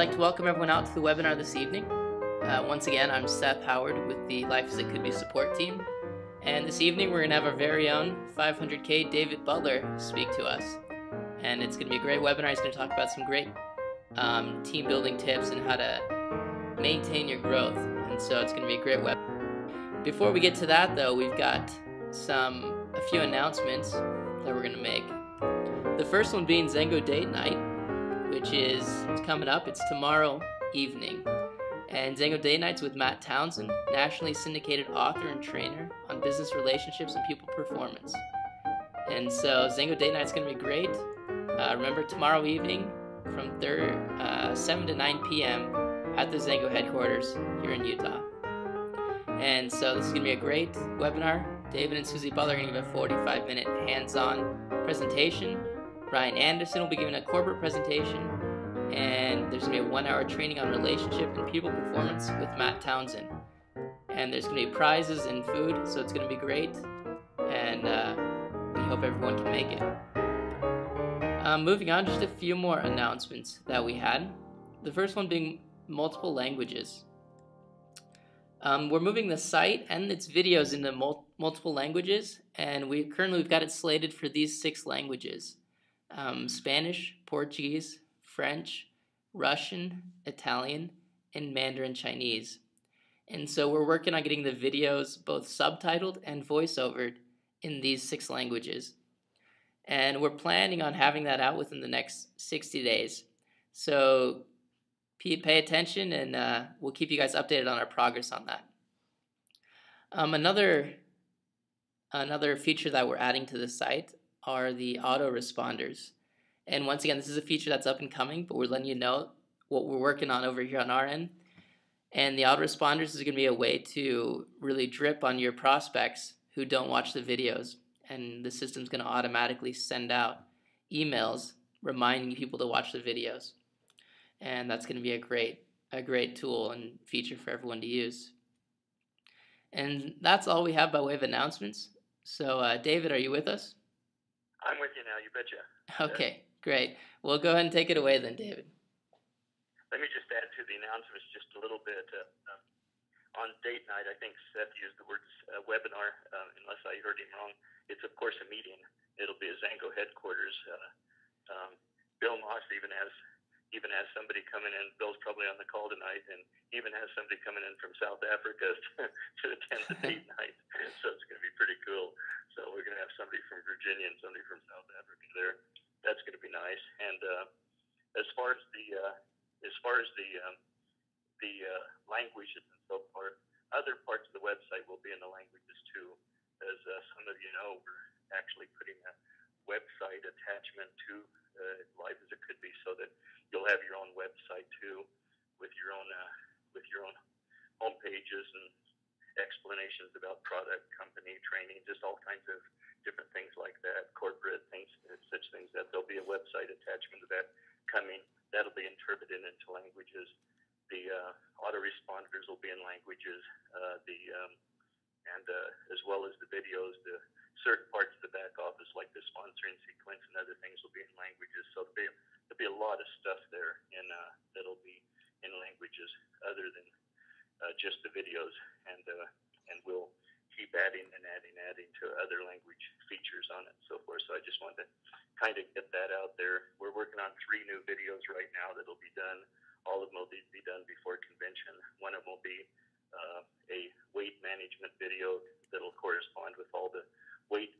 like to welcome everyone out to the webinar this evening. Once again, I'm Seth Howard with the Life as It Could Be support team. And this evening, we're going to have our very own 500K David Butler speak to us. And it's going to be a great webinar. He's going to talk about some great team building tips and how to maintain your growth. And so it's going to be a great webinar. Before we get to that, though, we've got a few announcements that we're going to make. The first one being Zengo Date Night, which is coming up. It's tomorrow evening. And Zengo Date Night's with Matt Townsend, nationally syndicated author and trainer on business relationships and people performance. And so Zengo Date Night's going to be great. Remember, tomorrow evening from 7 to 9 p.m. at the Zengo headquarters here in Utah. And so this is going to be a great webinar. David and Susie Butler are going to give a 45-minute hands-on presentation. Ryan Anderson will be giving a corporate presentation, and there's going to be a 1-hour training on relationship and people performance with Matt Townsend. And there's going to be prizes and food, so it's going to be great, and we hope everyone can make it. Moving on, just a few more announcements that we had. The first one being multiple languages. We're moving the site and its videos into multiple languages, and we've got it slated for these 6 languages. Spanish, Portuguese, French, Russian, Italian, and Mandarin Chinese. And so we're working on getting the videos both subtitled and voiceovered in these 6 languages. And we're planning on having that out within the next 60 days. So pay attention, and we'll keep you guys updated on our progress on that. Another feature that we're adding to the site are the autoresponders. And once again, this is a feature that's up and coming, but we're letting you know what we're working on over here on our end. And the autoresponders is going to be a way to really drip on your prospects who don't watch the videos. And the system's going to automatically send out emails reminding people to watch the videos. And that's going to be a great tool and feature for everyone to use. And that's all we have by way of announcements. So, David, are you with us? I'm with you now, you betcha. Okay, great. Well, go ahead and take it away then, David. Let me just add to the announcements just a little bit. On date night, I think Seth used the words webinar, unless I heard him wrong. It's, of course, a meeting. It'll be a Zengo headquarters. Bill Moss even has somebody coming in. Bill's probably on the call tonight, and even has somebody coming in from South Africa to attend the date night. So it's going to be pretty cool. So we're going to have somebody from Virginia and somebody from South Africa there. That's going to be nice. And as far as the languages and so forth, other parts of the website will be in the languages too. As some of you know, we're actually putting a website attachment to Life as It Could Be, so that you'll have your own website too, with your own home pages and explanations about product, company, training, just all kinds of different things like that, corporate things, such things. That there'll be a website attachment to that coming. That'll be interpreted into languages. The autoresponders will be in languages, as well as the videos. The certain parts of the back office, like the sponsoring sequence and other things, will be in languages. So there'll be a lot of stuff there, that'll be in languages other than just the videos, and we'll keep adding to other language features on it and so forth. So I just wanted to kind of get that out there. We're working on 3 new videos right now that'll be done. All of them will be done before convention. One of them will be a weight management video that'll correspond with all the weight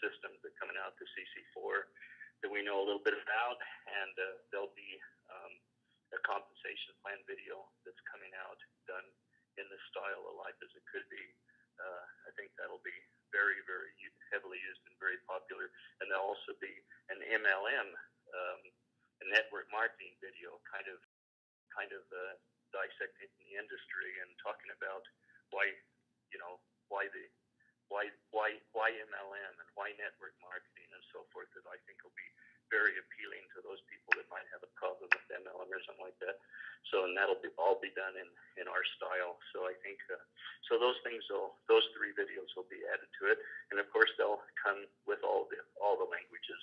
systems that are coming out, the CC4 that we know a little bit about, and there'll be a compensation plan video that's coming out done in the style of Life as It Could Be. I think that'll be very, very heavily used and very popular. And there'll also be an MLM, a network marketing video, kind of dissecting the industry and talking about why MLM and why network marketing and so forth, that I think will be very appealing to those people that might have a problem with MLM or something like that. So, and that'll all be done in our style. So I think those 3 videos will be added to it, and of course they'll come with all the languages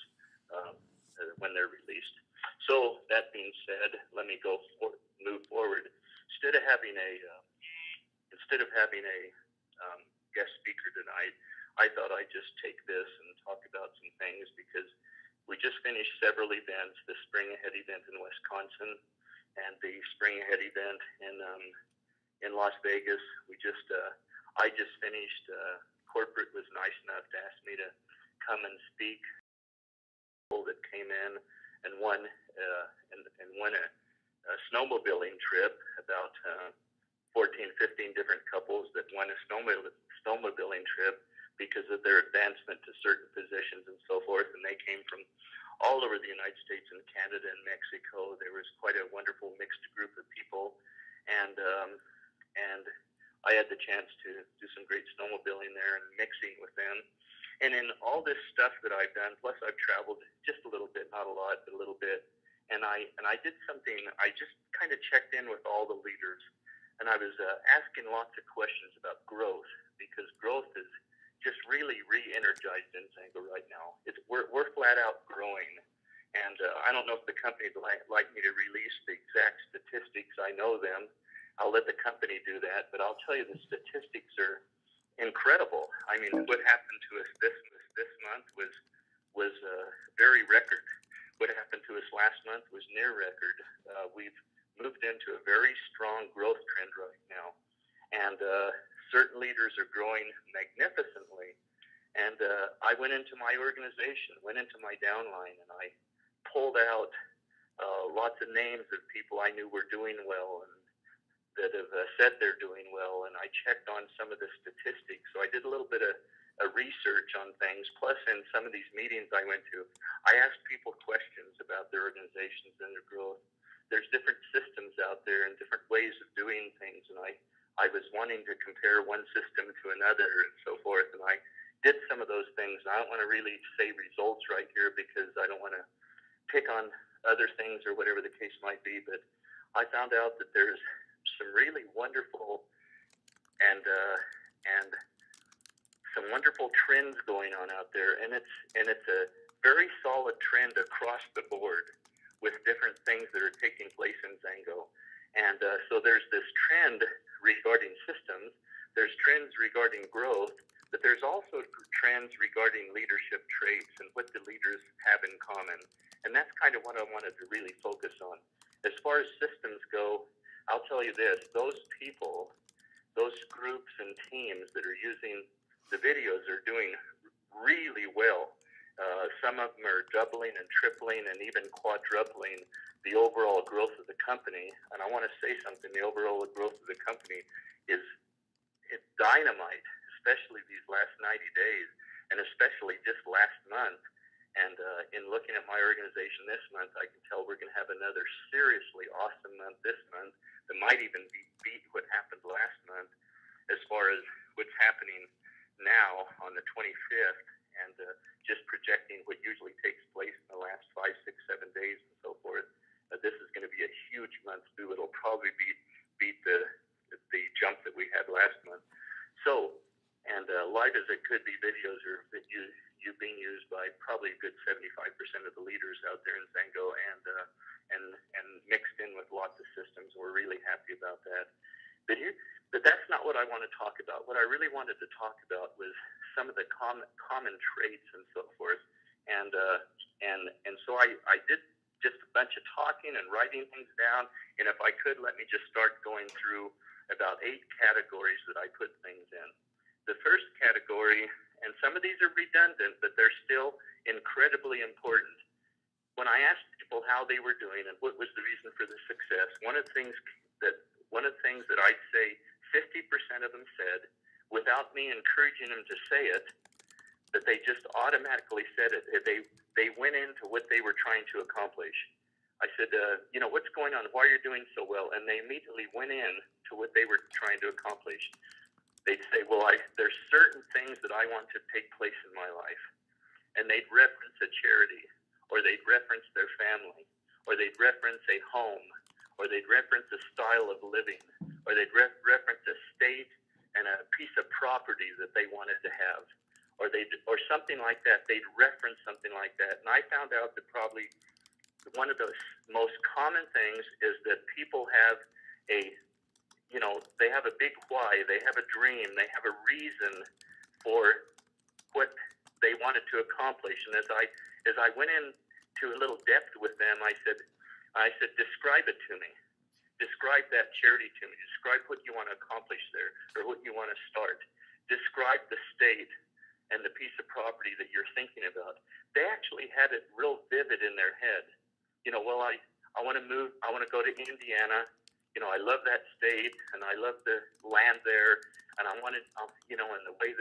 when they're released. So that being said, let me move forward. Instead of having a guest speaker tonight, I thought I'd just take this and talk about some things because we just finished several events: the Spring Ahead event in Wisconsin and the Spring Ahead event in Las Vegas. I just finished. Corporate was nice enough to ask me to come and speak. That came in and won a snowmobiling trip. About 14, 15 different couples that won a snowmobiling trip because of their advancement to certain positions and so forth. And they came from all over the United States and Canada and Mexico. There was quite a wonderful mixed group of people, and I had the chance to do some great snowmobiling there and mixing with them. And in all this stuff that I've done, plus I've traveled just a little bit, not a lot, but a little bit. And I did something. I just kind of checked in with all the leaders, and I was asking lots of questions about growth, because growth is just really re-energized in Zango right now. We're flat out growing, and I don't know if the company would like me to release the exact statistics. I know them. I'll let the company do that, but I'll tell you the statistics are incredible. I mean, what happened to us this month was very record. What happened to us last month was near record. We've moved into a very strong growth trend right now, and certain leaders are growing magnificently. And I went into my organization, went into my downline, and I pulled out lots of names of people I knew were doing well and that have said they're doing well, and I checked on some of the statistics. So I did a little bit of research on things. Plus, in some of these meetings I went to, I asked people questions about their organizations and their growth. There's different systems out there and different ways of doing things, and I was wanting to compare one system to another and so forth, and I did some of those things. And I don't want to really say results right here because I don't want to pick on other things or whatever the case might be, but I found out that there's some really wonderful and some wonderful trends going on out there, and it's a very solid trend across the board with different things that are taking place in Zango. And so there's this trend regarding systems, there's trends regarding growth, but there's also trends regarding leadership traits and what the leaders have in common. And that's kind of what I wanted to really focus on. As far as systems go, I'll tell you this, those people, those groups and teams that are using the videos are doing really well. Some of them are doubling and tripling and even quadrupling the overall growth of the company. And I want to say something, the overall growth of the company is dynamite, especially these last 90 days, and especially just last month. And in looking at my organization this month, I can tell we're going to have another seriously awesome month this month that might even beat what happened last month as far as what's happening now on the 25th, and just projecting what usually takes place in the last 5, 6, 7 days and so forth. This is going to be a huge month too. It'll probably beat the jump that we had last month. So, and live as it could be, videos are being used by probably a good 75% of the leaders out there in Zango, and mixed in with lots of systems. We're really happy about that. But that's not what I want to talk about. What I really wanted to talk about was some of the common traits and so forth. And so I did just a bunch of talking and writing things down. And if I could, let me just start going through about 8 categories that I put things in. The first category, and some of these are redundant, but they're still incredibly important. When I asked people how they were doing and what was the reason for the success, one of the things that I'd say 50% of them said, without me encouraging them to say it, that they just automatically said it. They went into what they were trying to accomplish. I said, what's going on? Why are you doing so well? And they immediately went in to what they were trying to accomplish. They'd say, there's certain things that I want to take place in my life. And they'd reference a charity, or they'd reference their family, or they'd reference a home, or they'd reference a style of living, or they'd reference a state and a piece of property that they wanted to have, or something like that. They'd reference something like that. And I found out that probably one of the most common things is that people have they have a big why, they have a dream, they have a reason for what they wanted to accomplish. And as I went into a little depth with them, I said, describe it to me. Describe that charity to me. Describe what you want to accomplish there, or what you want to start. Describe the state and the piece of property that you're thinking about. They actually had it real vivid in their head. Well, I want to move. I want to go to Indiana. I love that state, and I love the land there, and I want to, and the way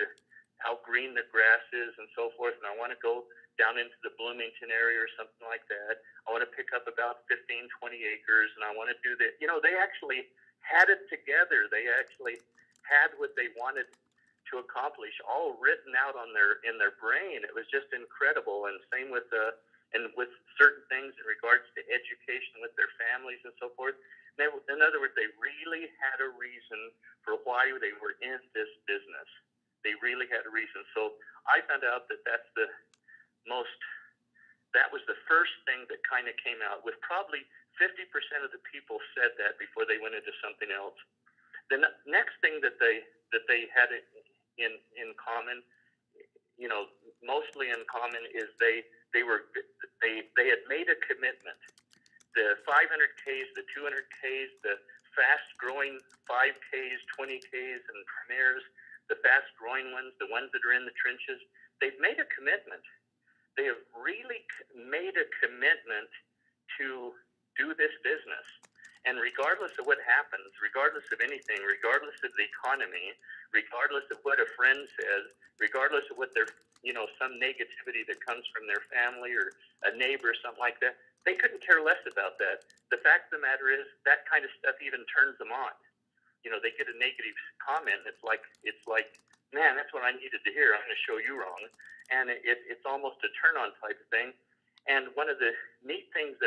how green the grass is and so forth, and I want to go down into the Bloomington area or something like that. I want to pick up about 15, 20 acres, and I want to do that. They actually had it together. They actually had what they wanted to accomplish all written out in their brain. It was just incredible. And same with with certain things in regards to education with their families and so forth. In other words, they really had a reason for why they were in this business. They really had a reason. So I found out that that was the first thing that kind of came out, with probably 50% of the people said that before they went into something else. The next thing that they had in common, mostly in common, is they had made a commitment. The 500Ks, the 200Ks, the fast-growing 5Ks, 20Ks, and premieres, the fast-growing ones, the ones that are in the trenches, they've made a commitment. They have really made a commitment to do this business. And regardless of what happens, regardless of anything, regardless of the economy, regardless of what a friend says, regardless of what their, some negativity that comes from their family or a neighbor or something like that, they couldn't care less about that. The fact of the matter is, that kind of stuff even turns them on. They get a negative comment, and it's like, man, that's what I needed to hear. I'm going to show you wrong. And it's almost a turn-on type of thing. And one of the neat things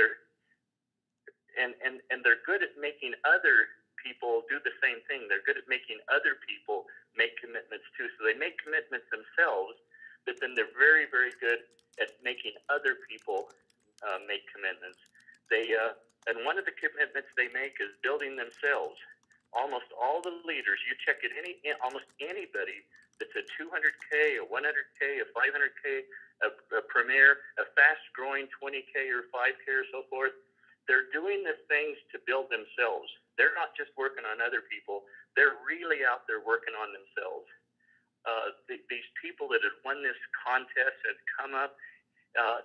and they're good at making other people do the same thing. They're good at making other people make commitments too. So they make commitments themselves, but then they're very, very good at making other people make commitments. And one of the commitments they make is building themselves. Almost all the leaders, you check it, almost anybody that's a 200K, a 100K, a 500K, a premier, a fast-growing 20K or 5K or so forth, they're doing the things to build themselves. They're not just working on other people. They're really out there working on themselves. These people that had won this contest had come up.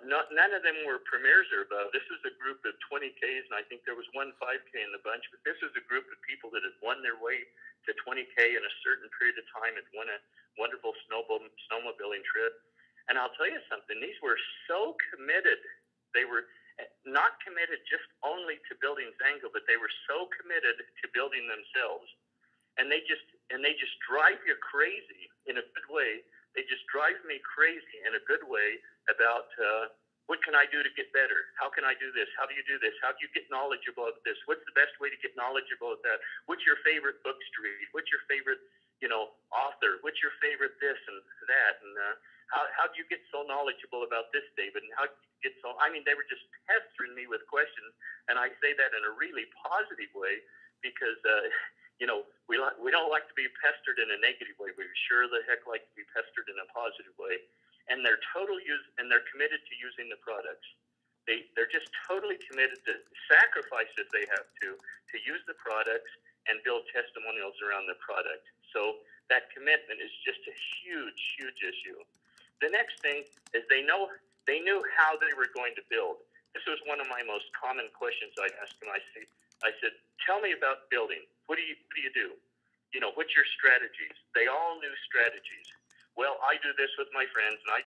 None of them were premiers or above. This was a group of 20Ks, and I think there was one 5K in the bunch. But this was a group of people that had won their way to 20K in a certain period of time, had won a wonderful snowmobiling trip. And I'll tell you something, these were so committed. They were not committed just only to building Zango, but they were so committed to building themselves. And they just drive you crazy in a good way. They just drive me crazy in a good way about what can I do to get better? How can I do this? How do you do this? How do you get knowledgeable about this? What's the best way to get knowledgeable about that? What's your favorite book to read? What's your favorite, author? What's your favorite this and that? And how do you get so knowledgeable about this, David? And how do you get so? I mean, they were just pestering me with questions, and I say that in a really positive way because we don't like to be pestered in a negative way. We sure the heck like to be pestered in a positive way. And they're they're committed to using the products. They're just totally committed to sacrifice if they have to use the products and build testimonials around the product. So that commitment is just a huge, huge issue. The next thing is they knew how they were going to build. This was one of my most common questions I asked them. I said, tell me about building. What do you do? What's your strategies? They all knew strategies. Well, I do this with my friends, and I